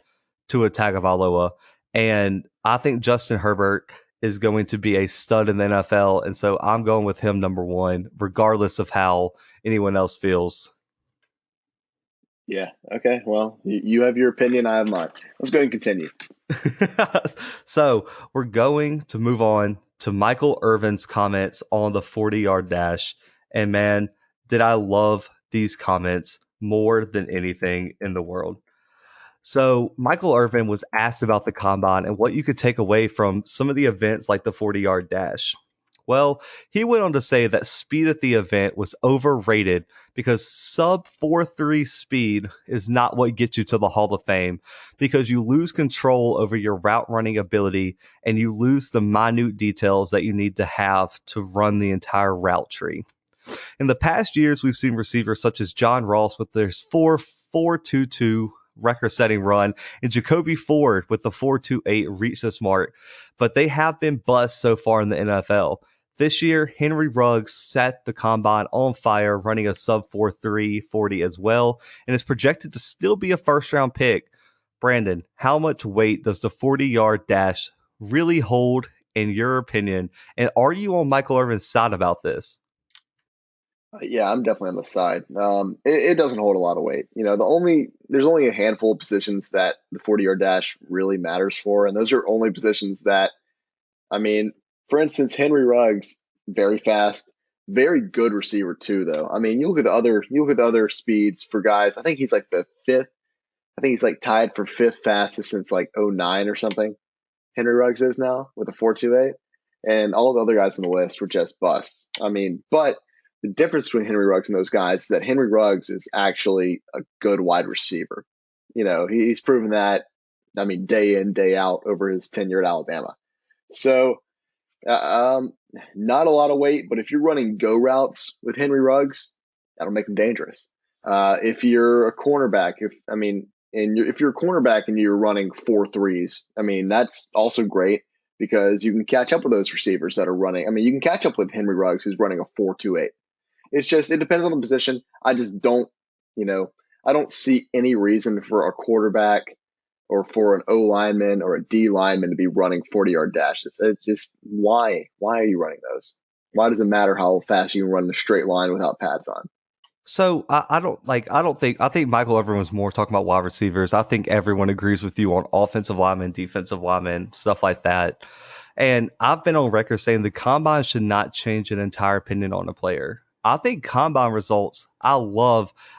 Speaker 1: Tua Tagovailoa, and I think Justin Herbert is going to be a stud in the NFL, and so I'm going with him number one, regardless of how anyone else feels.
Speaker 2: Yeah. Okay. Well, you have your opinion. I have mine. Let's go ahead and continue.
Speaker 1: So we're going to move on to Michael Irvin's comments on the 40-yard dash, and man, did I love these comments more than anything in the world. So Michael Irvin was asked about the combine and what you could take away from some of the events like the 40-yard dash. Well, he went on to say that speed at the event was overrated because sub 4.3 speed is not what gets you to the Hall of Fame because you lose control over your route running ability and you lose the minute details that you need to have to run the entire route tree. In the past years, we've seen receivers such as John Ross with their 4.22 record-setting run, and Jacoby Ford with the 4.28 reach this mark, but they have been busts so far in the NFL. This year, Henry Ruggs set the combine on fire, running a sub 4.3 40 as well, and is projected to still be a first-round pick. Brandon, how much weight does the 40-yard dash really hold, in your opinion? And are you on Michael Irvin's side about this?
Speaker 2: Yeah, I'm definitely on the side. It doesn't hold a lot of weight. There's only a handful of positions that the 40-yard dash really matters for, and those are only positions that, I mean, for instance, Henry Ruggs, very fast, very good receiver too, though. I mean, you look at the other speeds for guys. I think he's like the fifth. I think he's like tied for fifth fastest since like '09 or something. Henry Ruggs is now with a 4.28, and all the other guys on the list were just busts. I mean, but the difference between Henry Ruggs and those guys is that Henry Ruggs is actually a good wide receiver. He's proven that. I mean, day in, day out over his tenure at Alabama. So, uh, um, not a lot of weight, but if you're running go routes with Henry Ruggs, that'll make him dangerous. If you're a cornerback, if you're a cornerback and you're running 4.3s, I mean, that's also great because you can catch up with those receivers that are running. I mean, you can catch up with Henry Ruggs who's running a 4.28. It depends on the position. I just don't, you know, I don't see any reason for a quarterback or for an O lineman or a D lineman to be running 40-yard dashes. It's just why? Why are you running those? Why does it matter how fast you can run in a straight line without pads on?
Speaker 1: So I think Michael Irvin was more talking about wide receivers. I think everyone agrees with you on offensive linemen, defensive linemen, stuff like that. And I've been on record saying the combine should not change an entire opinion on a player. I think combine results, I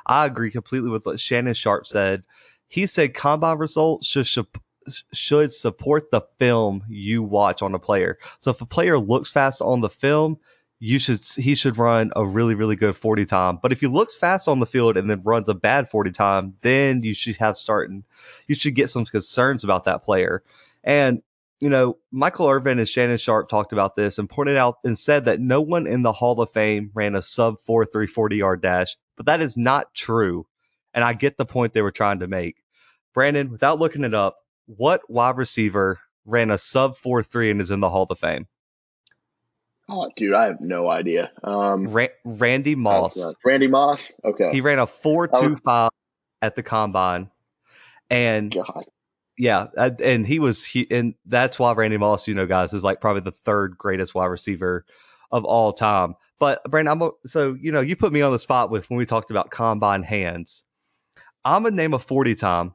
Speaker 1: agree completely with what Shannon Sharp said. He said combine results should support the film you watch on a player. So if a player looks fast on the film, he should run a really really good 40 time. But if he looks fast on the field and then runs a bad 40 time, then you should get some concerns about that player. And Michael Irvin and Shannon Sharp talked about this and pointed out and said that no one in the Hall of Fame ran a sub 4.3 40-yard dash, but that is not true. And I get the point they were trying to make. Brandon, without looking it up, what wide receiver ran a sub 4.3 and is in the Hall of Fame?
Speaker 2: Oh, dude, I have no idea.
Speaker 1: Randy Moss.
Speaker 2: Randy Moss. Okay.
Speaker 1: He ran a
Speaker 2: Oh
Speaker 1: 4.25 at the combine, and
Speaker 2: God.
Speaker 1: yeah, and and that's why Randy Moss, guys, is like probably the third greatest wide receiver of all time. But Brandon, you put me on the spot with when we talked about combine hands. I'm gonna name a 40 time,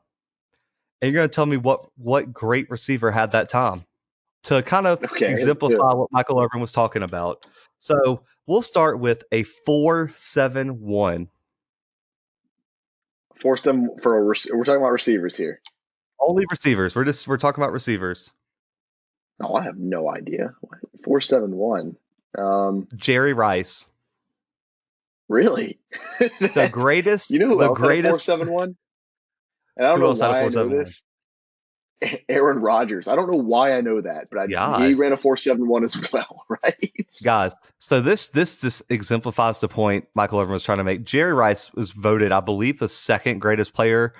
Speaker 1: and you're gonna tell me what great receiver had that time to kind of
Speaker 2: Okay.
Speaker 1: exemplify what Michael Irvin was talking about. So we'll start with a 4.71.
Speaker 2: 4-7 we're talking about receivers here.
Speaker 1: Only receivers. We're talking about receivers.
Speaker 2: Oh, I have no idea. 4.71.
Speaker 1: Jerry Rice.
Speaker 2: Really?
Speaker 1: The greatest.
Speaker 2: You know who
Speaker 1: The
Speaker 2: else had a
Speaker 1: greatest.
Speaker 2: 4.71? And I don't
Speaker 1: Who
Speaker 2: know
Speaker 1: else had a
Speaker 2: why I know
Speaker 1: 4.71?
Speaker 2: this. Aaron Rodgers. I don't know why I know that, but he
Speaker 1: God,
Speaker 2: ran a 4.71 as well, right?
Speaker 1: guys. So this just exemplifies the point Michael Irvin was trying to make. Jerry Rice was voted, I believe, the second greatest player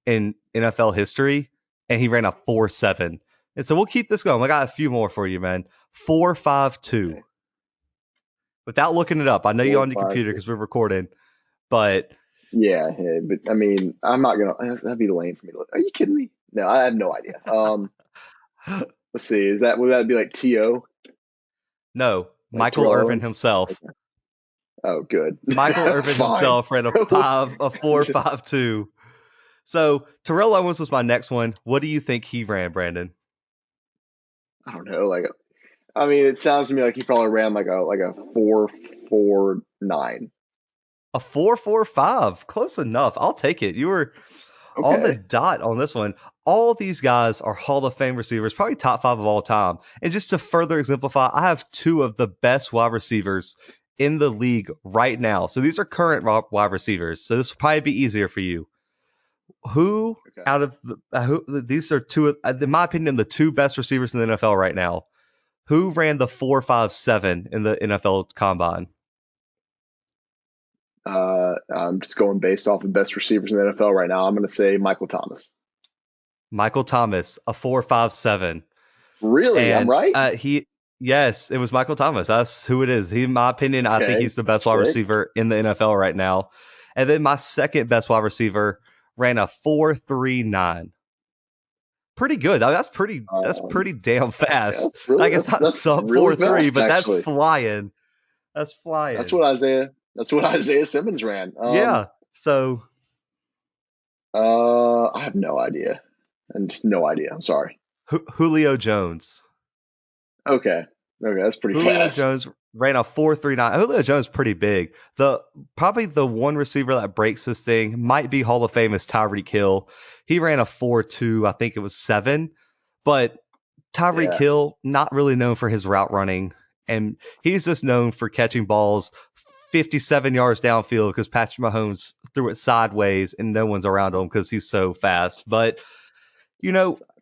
Speaker 1: in NFL history, and he ran a 4.7. And so we'll keep this going. I got a few more for you, man. 4.52.
Speaker 2: Okay.
Speaker 1: Without looking it up, I know you're
Speaker 2: Four,
Speaker 1: on your
Speaker 2: five,
Speaker 1: computer because we're recording, but
Speaker 2: yeah, but I mean, I'm not gonna. That'd be lame for me to look. Are you kidding me? No, I have no idea. Let's see. Would that be like To,
Speaker 1: no,
Speaker 2: like
Speaker 1: Michael
Speaker 2: Terrell
Speaker 1: Irvin
Speaker 2: Owens?
Speaker 1: himself.
Speaker 2: Okay. Oh, good.
Speaker 1: Michael Irvin
Speaker 2: Fine.
Speaker 1: himself ran a 4.52. So Terrell Owens was my next one. What do you think he ran, Brandon?
Speaker 2: I don't know. I mean, it sounds to me like he probably ran like a 4.49.
Speaker 1: A 4.45. Close enough. I'll take it. You were on the
Speaker 2: Okay.
Speaker 1: dot on this one. All these guys are Hall of Fame receivers, probably top five of all time. And just to further exemplify, I have two of the best wide receivers in the league right now. So these are current wide receivers. So this will probably be easier for you. Who
Speaker 2: Okay.
Speaker 1: out of these are two, in my opinion, the two best receivers in the NFL right now? Who ran the 4.57 in the NFL Combine?
Speaker 2: I'm just going based off of best receivers in the NFL right now. I'm going to say Michael Thomas.
Speaker 1: Michael Thomas, a 4.57.
Speaker 2: Really? I'm
Speaker 1: And
Speaker 2: right?
Speaker 1: yes, it was Michael Thomas. That's who it is. He, in my opinion, I think
Speaker 2: Okay.
Speaker 1: he's the best wide
Speaker 2: Sick.
Speaker 1: receiver in the NFL right now. And then my second best wide receiver ran a 4.39. Pretty good. I mean, that's
Speaker 2: Um,
Speaker 1: pretty damn
Speaker 2: yeah,
Speaker 1: fast.
Speaker 2: that's really
Speaker 1: Like it's not
Speaker 2: that's
Speaker 1: sub
Speaker 2: really
Speaker 1: 4.3,
Speaker 2: fast
Speaker 1: but that's
Speaker 2: actually.
Speaker 1: flying. That's
Speaker 2: That's
Speaker 1: flying.
Speaker 2: what Isaiah Simmons ran.
Speaker 1: Yeah. So
Speaker 2: I have no idea. And just no idea. I'm sorry.
Speaker 1: Julio Jones.
Speaker 2: Okay. Okay, that's pretty
Speaker 1: Julio
Speaker 2: fast.
Speaker 1: Jones ran a 4.39. Julio Jones is pretty big. Probably the one receiver that breaks this thing might be Hall of Fame is Tyreek Hill. He ran a 4.2, I think it was 7. But Tyreek
Speaker 2: Yeah.
Speaker 1: Hill, not really known for his route running. And he's just known for catching balls 57 yards downfield because Patrick Mahomes threw it sideways and no one's around him because he's so fast. But,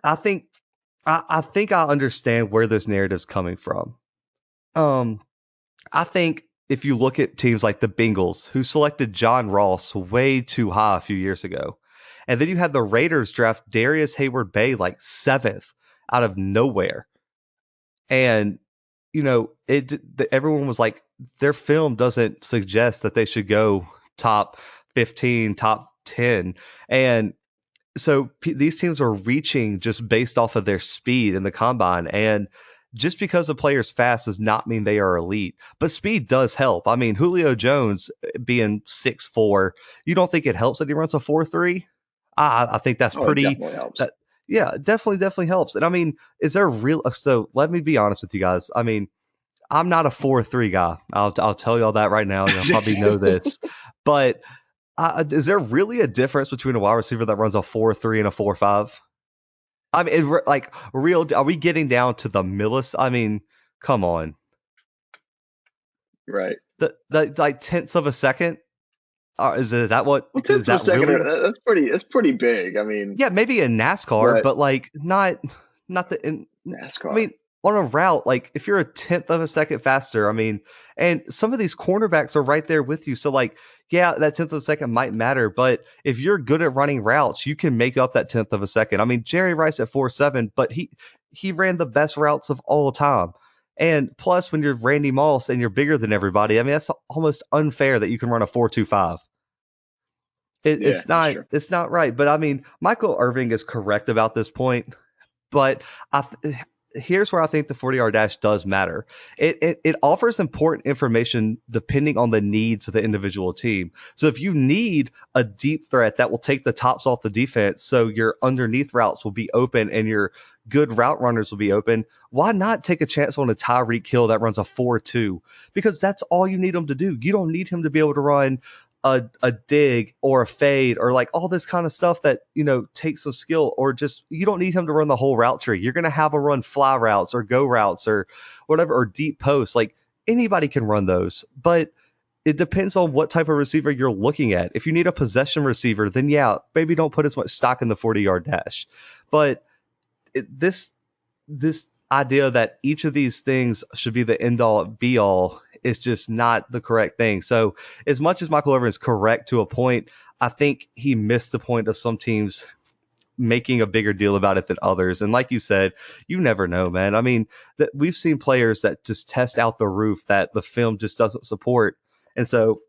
Speaker 1: I think I think I understand where this narrative's coming from. Um, I think if you look at teams like the Bengals, who selected John Ross way too high a few years ago, and then you had the Raiders draft Darius Hayward Bay like seventh out of nowhere, and everyone was like, their film doesn't suggest that they should go top 15, top 10, and so these teams are reaching just based off of their speed in the combine, and just because a player's fast does not mean they are elite, but speed does help. I mean, Julio Jones being 6'4", you don't think it helps that he runs a 4.3? I think that's
Speaker 2: Oh, it
Speaker 1: pretty.
Speaker 2: definitely helps.
Speaker 1: That yeah, definitely helps. And I mean, is there real? So let me be honest with you guys. I mean, I'm not a 4.3 guy. I'll tell y'all that right now. You'll probably know this, but is there really a difference between a wide receiver that runs a 4.3 and a 4.5? I mean, like real. Are we getting down to the millis? I mean, come on.
Speaker 2: Right.
Speaker 1: The like tenths of a second. Is that what?
Speaker 2: Well,
Speaker 1: Is
Speaker 2: tenths of a
Speaker 1: that
Speaker 2: second,
Speaker 1: really?
Speaker 2: that's pretty big. I mean,
Speaker 1: Yeah, maybe in NASCAR,
Speaker 2: but
Speaker 1: but like not the. I
Speaker 2: NASCAR.
Speaker 1: mean, on a route, like if you're a tenth of a second faster, I mean, and some of these cornerbacks are right there with you. So like, yeah, that tenth of a second might matter, but if you're good at running routes, you can make up that tenth of a second. I mean, Jerry Rice at 4.7, but he ran the best routes of all time. And plus, when you're Randy Moss and you're bigger than everybody, I mean, that's almost unfair that you can run a 4.25.
Speaker 2: Yeah, that's true.
Speaker 1: It's not right. But I mean, Michael Irvin is correct about this point. But here's where I think the 40-yard dash does matter. It offers important information depending on the needs of the individual team. So if you need a deep threat that will take the tops off the defense, so your underneath routes will be open and your good route runners will be open, why not take a chance on a Tyreek Hill that runs a 4.2? Because that's all you need him to do. You don't need him to be able to run a dig or a fade or like all this kind of stuff that, takes some skill, or just you don't need him to run the whole route tree. You're going to have him run fly routes or go routes or whatever, or deep posts. Like anybody can run those, but it depends on what type of receiver you're looking at. If you need a possession receiver, then yeah, maybe don't put as much stock in the 40-yard dash. But this idea that each of these things should be the end all be all is just not the correct thing. So as much as Michael Irvin is correct to a point, I think he missed the point of some teams making a bigger deal about it than others. And like you said, you never know, man. I mean, that we've seen players that just test out the roof that the film just doesn't support. And so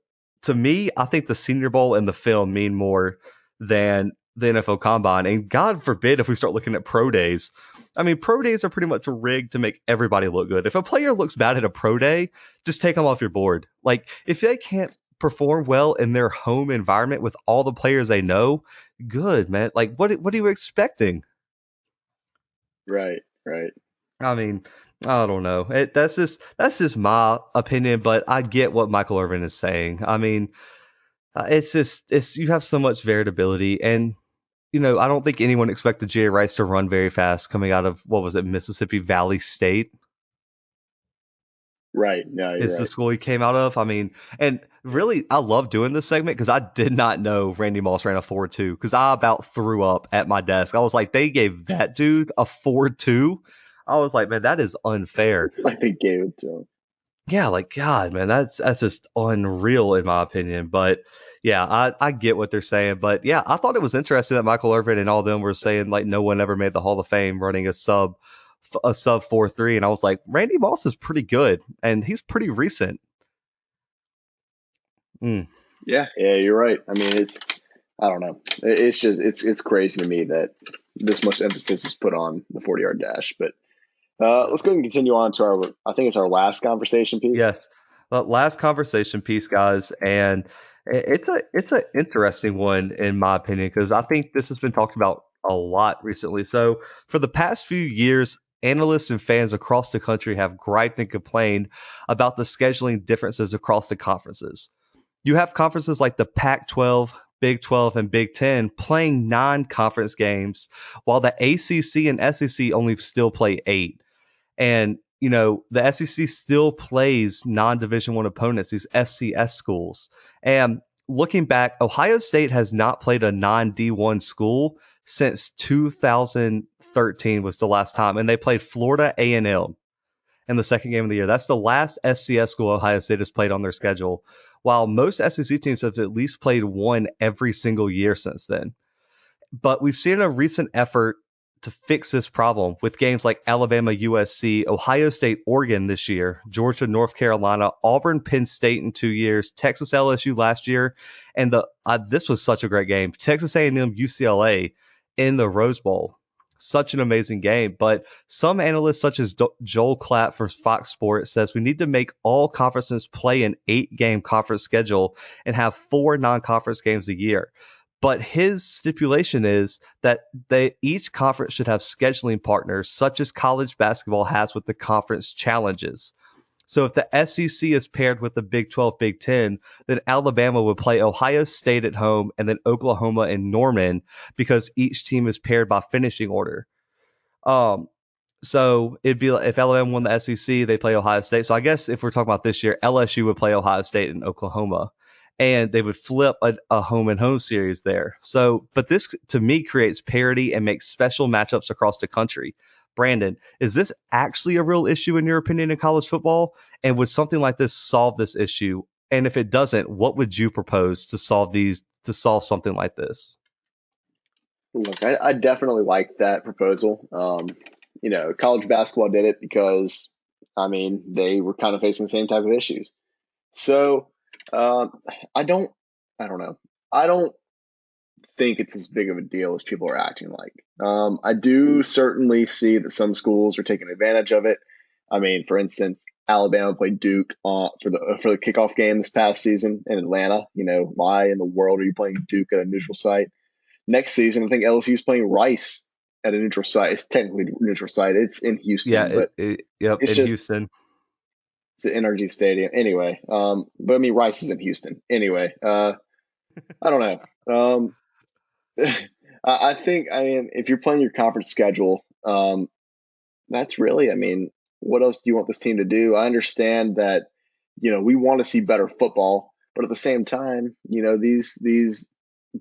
Speaker 1: to me, I think the Senior Bowl and the film mean more than the NFL Combine. And God forbid if we start looking at pro days. I mean, pro days are pretty much rigged to make everybody look good. If a player looks bad at a pro day, just take them off your board. Like if they can't perform well in their home environment with all the players they know, good, man. Like what are you expecting?
Speaker 2: Right, right.
Speaker 1: I mean, I don't know. That's just my opinion, but I get what Michael Irvin is saying. I mean, it's you have so much variability, and I don't think anyone expected Jerry Rice to run very fast coming out of what was it, Mississippi Valley State.
Speaker 2: Right. No, you're
Speaker 1: Is the
Speaker 2: right.
Speaker 1: school he came out of. I mean, and really, I love doing this segment because I did not know Randy Moss ran a 4.2 because I about threw up at my desk. I was like, they gave that dude a 4.2. I was like, man, that is unfair.
Speaker 2: Like they gave it to him.
Speaker 1: Yeah, like God, man, that's just unreal in my opinion. But yeah, I get what they're saying. But yeah, I thought it was interesting that Michael Irvin and all of them were saying like no one ever made the Hall of Fame running a sub 4.3, and I was like, Randy Moss is pretty good, and he's pretty recent. Mm.
Speaker 2: Yeah, yeah, you're right. I mean, I don't know. It's just it's crazy to me that this much emphasis is put on the 40-yard dash. But let's go and continue on to our, I think it's our last conversation piece.
Speaker 1: Yes. Well, last conversation piece, guys, and it's a interesting one in my opinion because I think this has been talked about a lot recently. So for the past few years, analysts and fans across the country have griped and complained about the scheduling differences across the conferences. You have conferences like the Pac-12, Big 12, and Big 10 playing non-conference games, while the ACC and SEC only still play 8. And the SEC still plays non-Division One opponents, these FCS schools. And looking back, Ohio State has not played a non-D1 school since 2013 was the last time, and they played Florida A&M in the second game of the year. That's the last FCS school Ohio State has played on their schedule, while most SEC teams have at least played one every single year since then. But we've seen a recent effort to fix this problem with games like Alabama, USC, Ohio State, Oregon this year, Georgia, North Carolina, Auburn, Penn State in 2 years, Texas, LSU last year, and this was such a great game, Texas A&M, UCLA in the Rose Bowl. such an amazing game. But some analysts, such as Joel Klatt for Fox Sports, says we need to make all conferences play an 8-game conference schedule and have 4 non-conference games a year. But his stipulation is that each conference should have scheduling partners, such as college basketball has with the conference challenges. So if the SEC is paired with the Big 12, Big 10, then Alabama would play Ohio State at home and then Oklahoma and Norman because each team is paired by finishing order. Um, so it'd be like if Alabama won the SEC, they play Ohio State. So I guess if we're talking about this year, LSU would play Ohio State and Oklahoma, and they would flip a home and home series there. So, but this to me creates parity and makes special matchups across the country. Brandon, is this actually a real issue in your opinion in college football? And would something like this solve this issue? And if it doesn't, what would you propose to solve something like this?
Speaker 2: Look, I definitely like that proposal. College basketball did it because, I mean, they were kind of facing the same type of issues. So, um, I don't, I don't know. I don't think it's as big of a deal as people are acting like. I do certainly see that some schools are taking advantage of it. I mean, for instance, Alabama played Duke for the kickoff game this past season in Atlanta. Why in the world are you playing Duke at a neutral site? Next season, I think LSU is playing Rice at a neutral site. It's technically a neutral site. It's in
Speaker 1: Yeah,
Speaker 2: Houston, but
Speaker 1: yep,
Speaker 2: it's
Speaker 1: in
Speaker 2: just
Speaker 1: Houston.
Speaker 2: it's an NRG Stadium anyway. But I mean, Rice is in Houston anyway. I don't know. I think, I mean, if you're playing your conference schedule, that's really, I mean, what else do you want this team to do? I understand that, we want to see better football, but at the same time, these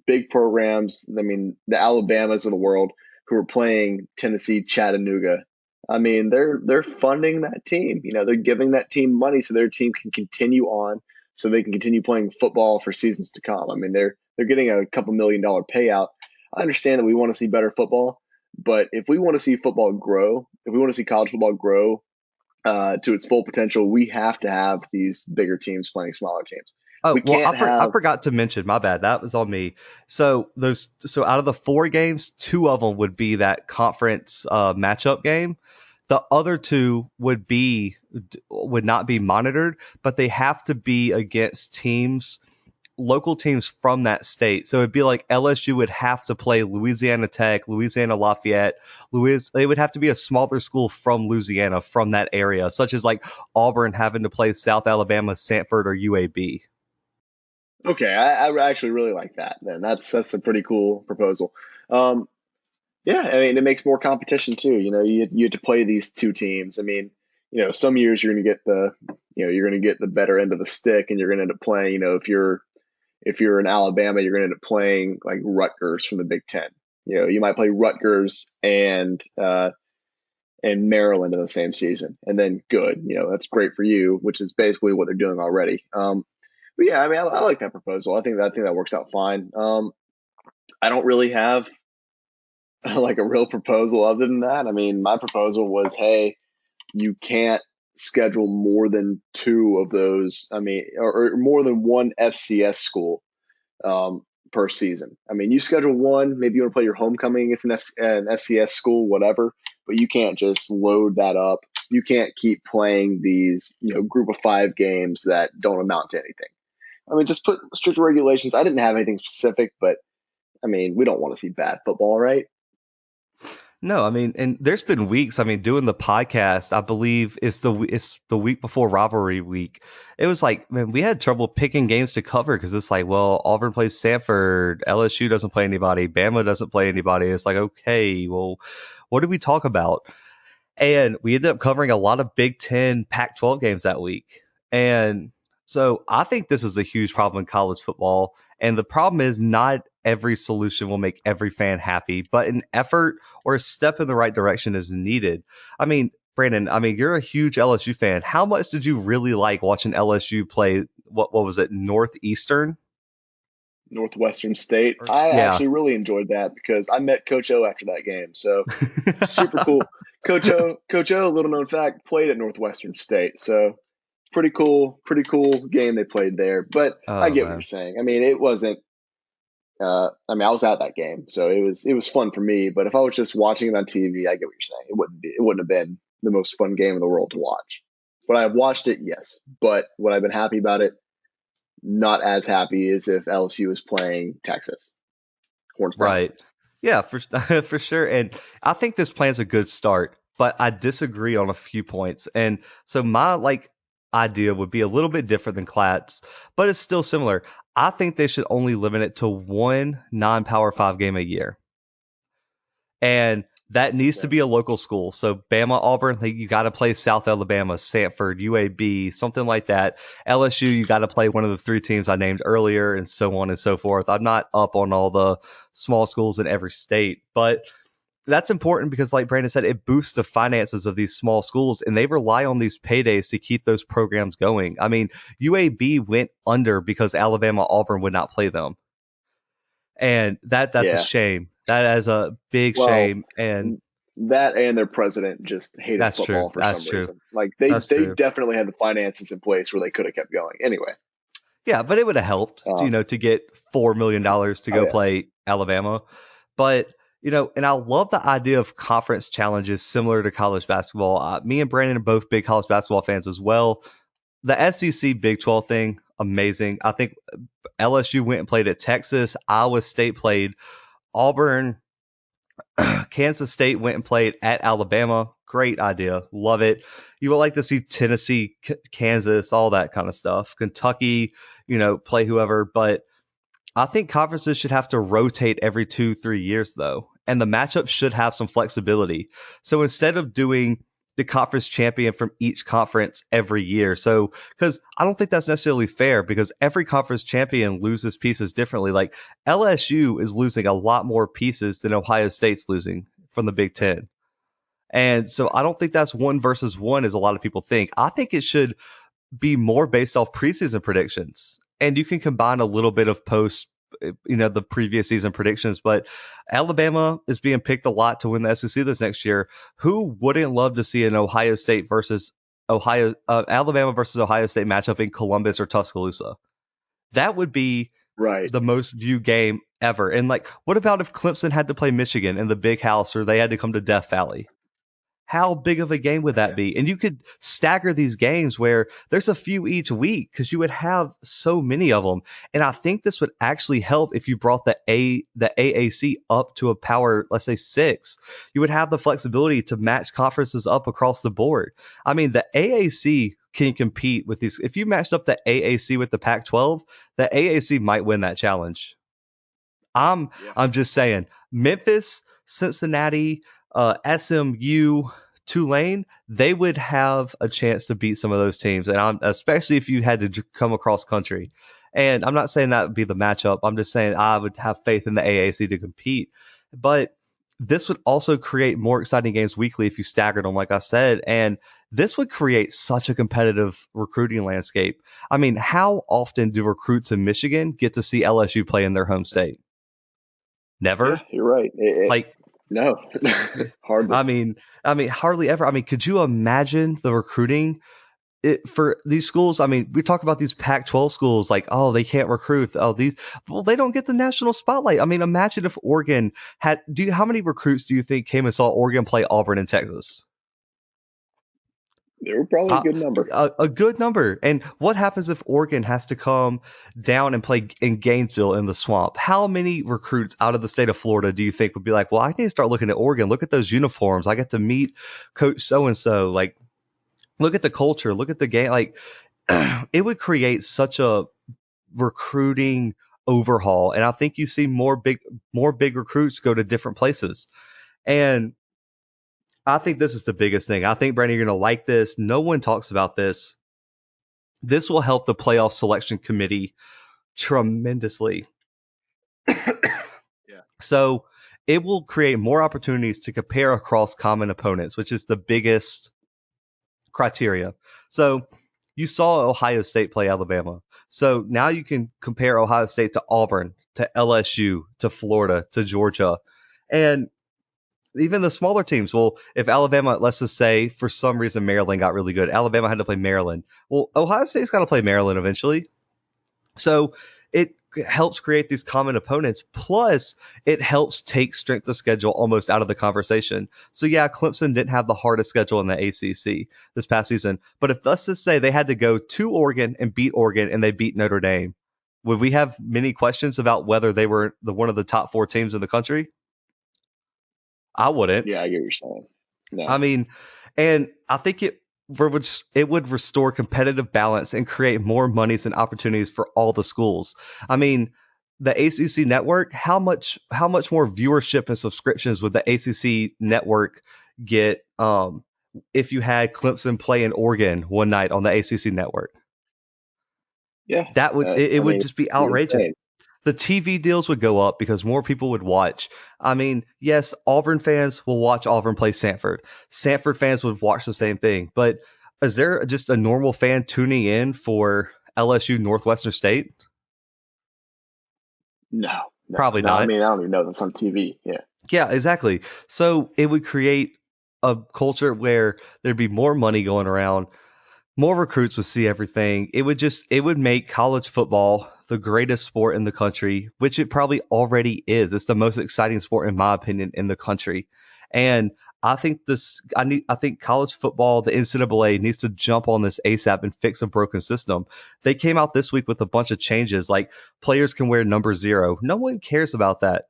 Speaker 2: big programs, I mean, the Alabamas of the world who are playing Tennessee, Chattanooga, I mean, they're funding that team. They're giving that team money so their team can continue on, so they can continue playing football for seasons to come. I mean, they're getting a couple $1 million payout. I understand that we want to see better football, but if we want to see football grow, if we want to see college football grow to its full potential, we have to have these bigger teams playing smaller teams.
Speaker 1: Oh
Speaker 2: We
Speaker 1: well,
Speaker 2: can't
Speaker 1: I
Speaker 2: have
Speaker 1: forgot to mention. My bad. That was on me. So out of the 4 games, 2 of them would be that conference matchup game. The other 2 would not be monitored, but they have to be against local teams from that state. So it'd be like LSU would have to play Louisiana Tech, Louisiana Lafayette, They would have to be a smaller school from Louisiana, from that area, such as like Auburn having to play South Alabama, Sanford, or UAB.
Speaker 2: Okay, I actually really like that. Then that's a pretty cool proposal. Um, yeah, I mean it makes more competition too. You have to play these two teams. I mean, some years you're going to get the better end of the stick, and you're going to end up playing. If you're in Alabama, you're going to end up playing like Rutgers from the Big Ten. You might play Rutgers and Maryland in the same season, and then good. That's great for you, which is basically what they're doing already. But yeah, I mean, I like that proposal. I think that works out fine. I don't really have like a real proposal other than that. I mean, my proposal was, hey, you can't schedule more than 2 of those. I mean, or more than one FCS school per season. I mean, you schedule one, maybe you want to play your homecoming against an FCS school, whatever, but you can't just load that up. You can't keep playing these, group of 5 games that don't amount to anything. I mean, just put strict regulations. I didn't have anything specific, but I mean, we don't want to see bad football, right?
Speaker 1: No, I mean, and there's been weeks. I mean, doing the podcast, I believe it's the week before rivalry week. It was like, man, we had trouble picking games to cover because it's like, well, Auburn plays Sanford, LSU doesn't play anybody, Bama doesn't play anybody. It's like, okay, well, what did we talk about? And we ended up covering a lot of Big Ten, Pac-12 games that week. And so I think this is a huge problem in college football. And the problem is not every solution will make every fan happy, but an effort or a step in the right direction is needed. I mean, Brandon, I mean, you're a huge LSU fan. How much did you really like watching LSU play? What was it, Northeastern?
Speaker 2: Northwestern State. I
Speaker 1: Yeah.
Speaker 2: actually really enjoyed that because I met Coach O after that game. So super cool. Coach O, little known fact, played at Northwestern State. So pretty cool game they played there. But I
Speaker 1: Oh
Speaker 2: get what you're
Speaker 1: man.
Speaker 2: saying. I mean, it wasn't. I mean, I was at that game, so it was fun for me. But if I was just watching it on TV, I get what you're saying. It wouldn't have been the most fun game in the world to watch. But I've watched it, yes. But would I've been happy about it? Not as happy as if LSU was playing Texas, horns down.
Speaker 1: Right. Yeah, for for sure. And I think this plan's a good start, but I disagree on a few points. And so my idea would be a little bit different than Clat's, but it's still similar. I think they should only limit it to one non-Power 5 game a year. And that needs to
Speaker 2: Yeah.
Speaker 1: be a local school. So Bama, Auburn, you got to play South Alabama, Sanford, UAB, something like that. LSU, you got to play one of the three teams I named earlier, and so on and so forth. I'm not up on all the small schools in every state, but that's important because, like Brandon said, it boosts the finances of these small schools, and they rely on these paydays to keep those programs going. I mean, UAB went under because Alabama, Auburn would not play them, and that's a
Speaker 2: Yeah.
Speaker 1: shame. That is a big
Speaker 2: Well,
Speaker 1: shame, and
Speaker 2: that and their president just hated
Speaker 1: that's true.
Speaker 2: football for
Speaker 1: That's
Speaker 2: some
Speaker 1: true.
Speaker 2: reason. Like they
Speaker 1: That's
Speaker 2: they
Speaker 1: true.
Speaker 2: definitely had the finances in place where they could have kept going. Anyway.
Speaker 1: Yeah, but it would have helped,
Speaker 2: Um,
Speaker 1: to get $4 million to
Speaker 2: oh
Speaker 1: go
Speaker 2: yeah.
Speaker 1: play Alabama. But and I love the idea of conference challenges similar to college basketball. Me and Brandon are both big college basketball fans as well. The SEC Big 12 thing, amazing. I think LSU went and played at Texas. Iowa State played Auburn. Kansas State went and played at Alabama. Great idea. Love it. You would like to see Tennessee, Kansas, all that kind of stuff. Kentucky, play whoever. But I think conferences should have to rotate every 2-3 years, though. And the matchup should have some flexibility. So instead of doing the conference champion from each conference every year. So, because I don't think that's necessarily fair because every conference champion loses pieces differently. Like LSU is losing a lot more pieces than Ohio State's losing from the Big Ten. And so I don't think that's one versus one as a lot of people think. I think it should be more based off preseason predictions. And you can combine a little bit of the previous season predictions, but Alabama is being picked a lot to win the SEC this next year. Who wouldn't love to see an Alabama versus Ohio State matchup in Columbus or Tuscaloosa? That would be
Speaker 2: Right.
Speaker 1: the most viewed game ever. And what about if Clemson had to play Michigan in the big house or they had to come to Death Valley? How big of a game would that
Speaker 2: Yeah.
Speaker 1: be? And you could stagger these games where there's a few each week because you would have so many of them. And I think this would actually help if you brought the AAC up to a power, let's say 6. You would have the flexibility to match conferences up across the board. I mean, the AAC can compete with these. If you matched up the AAC with the Pac-12, the AAC might win that challenge. I'm
Speaker 2: Yeah.
Speaker 1: I'm just saying, Memphis, Cincinnati, SMU, Tulane, they would have a chance to beat some of those teams, and especially if you had to come across country. And I'm not saying that would be the matchup. I'm just saying I would have faith in the AAC to compete. But this would also create more exciting games weekly if you staggered them, like I said, and this would create such a competitive recruiting landscape. I mean, how often do recruits in Michigan get to see LSU play in their home state?
Speaker 2: Yeah,
Speaker 1: Never.
Speaker 2: you're right.
Speaker 1: Like,
Speaker 2: No, hardly.
Speaker 1: I mean, hardly ever. I mean, could you imagine the recruiting for these schools? I mean, we talk about these Pac-12 schools, like, oh, they can't recruit. Oh, well, they don't get the national spotlight. I mean, imagine if Oregon had. How many recruits do you think came and saw Oregon play Auburn in Texas?
Speaker 2: They were probably a
Speaker 1: Uh,
Speaker 2: good number.
Speaker 1: a good number. And what happens if Oregon has to come down and play in Gainesville in the swamp? How many recruits out of the state of Florida do you think would be like, well, I need to start looking at Oregon. Look at those uniforms. I get to meet Coach so and so. Like, look at the culture. Look at the game. Like, it would create such a recruiting overhaul. And I think you see more big recruits go to different places. And I think this is the biggest thing. I think, Brandon, you're going to like this. No one talks about this. This will help the playoff selection committee tremendously.
Speaker 2: Yeah.
Speaker 1: So it will create more opportunities to compare across common opponents, which is the biggest criteria. So you saw Ohio State play Alabama. So now you can compare Ohio State to Auburn, to LSU, to Florida, to Georgia. And even the smaller teams. Well, if Alabama, let's just say for some reason Maryland got really good, Alabama had to play Maryland. Well, Ohio State's got to play Maryland eventually. So it helps create these common opponents. Plus, it helps take strength of schedule almost out of the conversation. So yeah, Clemson didn't have the hardest schedule in the ACC this past season. But if let's just say they had to go to Oregon and beat Oregon and they beat Notre Dame, would we have many questions about whether they were one of the top 4 teams in the country? I wouldn't.
Speaker 2: Yeah, I get what you're saying.
Speaker 1: I
Speaker 2: No.
Speaker 1: mean, and I think it would restore competitive balance and create more monies and opportunities for all the schools. I mean, the ACC network, how much more viewership and subscriptions would the ACC network get if you had Clemson play in Oregon one night on the ACC network?
Speaker 2: Yeah.
Speaker 1: That would it
Speaker 2: I
Speaker 1: would
Speaker 2: mean,
Speaker 1: just be
Speaker 2: be
Speaker 1: outrageous.
Speaker 2: insane.
Speaker 1: The TV deals would go up because more people would watch. I mean, yes, Auburn fans will watch Auburn play Sanford. Sanford fans would watch the same thing. But is there just a normal fan tuning in for LSU Northwestern State?
Speaker 2: No, no,
Speaker 1: Probably
Speaker 2: no. I
Speaker 1: not.
Speaker 2: mean, I don't even know that's on TV. Yeah.
Speaker 1: Yeah, exactly. So it would create a culture where there'd be more money going around. More recruits would see everything. It would make college football the greatest sport in the country, which it probably already is. It's the most exciting sport in my opinion in the country. And I think college football, the NCAA needs to jump on this ASAP and fix a broken system. They came out this week with a bunch of changes, like players can wear number 0. No one cares about that.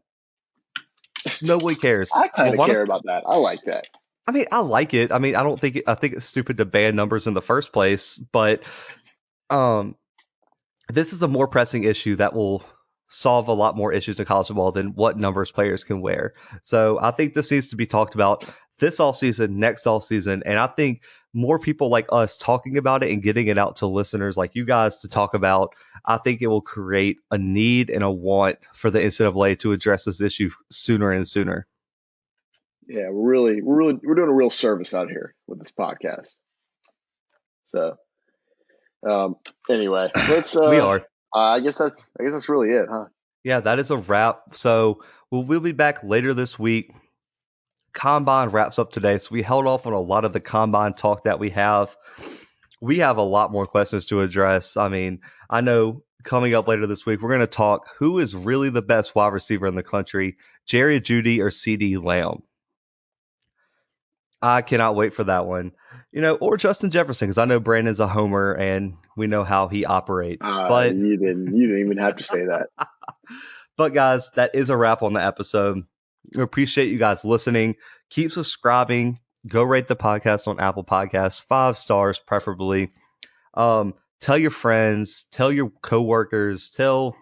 Speaker 1: Nobody cares.
Speaker 2: I
Speaker 1: Well,
Speaker 2: kind of
Speaker 1: why don't
Speaker 2: care about that. I like that.
Speaker 1: I mean, I like it. I mean, I think it's stupid to ban numbers in the first place, but um this is a more pressing issue that will solve a lot more issues in college football than what numbers players can wear. So I think this needs to be talked about this all season, next all season, and I think more people like us talking about it and getting it out to listeners like you guys to talk about, I think it will create a need and a want for the NCAA to address this issue sooner and sooner.
Speaker 2: Yeah, we're doing a real service out here with this podcast. So, um, anyway, let's.
Speaker 1: We are.
Speaker 2: I guess that's really it, huh?
Speaker 1: Yeah, that is a wrap. So we'll be back later this week. Combine wraps up today. So we held off on a lot of the combine talk that we have. We have a lot more questions to address. I mean, I know coming up later this week, we're going to talk who is really the best wide receiver in the country, Jerry Jeudy or CD Lamb. I cannot wait for that one. Or Justin Jefferson, because I know Brandon's a homer and we know how he operates. But
Speaker 2: You didn't even have to say that.
Speaker 1: But guys, that is a wrap on the episode. We appreciate you guys listening. Keep subscribing. Go rate the podcast on Apple Podcasts, 5 stars preferably. Tell your friends, tell your coworkers, tell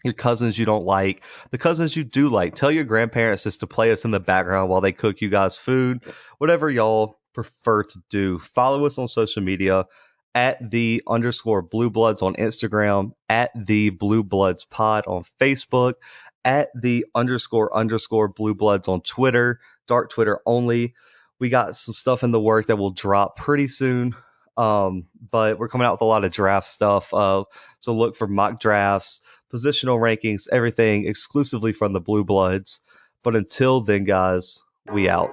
Speaker 1: your cousins you don't like, the cousins you do like. Tell your grandparents just to play us in the background while they cook you guys food, whatever y'all prefer to do. Follow us on social media at the underscore Bluebloods on Instagram, at the Bluebloods pod on Facebook, at the underscore Bluebloods on Twitter, dark Twitter only. We got some stuff in the work that will drop pretty soon. But we're coming out with a lot of draft stuff. So look for mock drafts, positional rankings, everything exclusively from the Blue Bloods. But until then, guys, we out.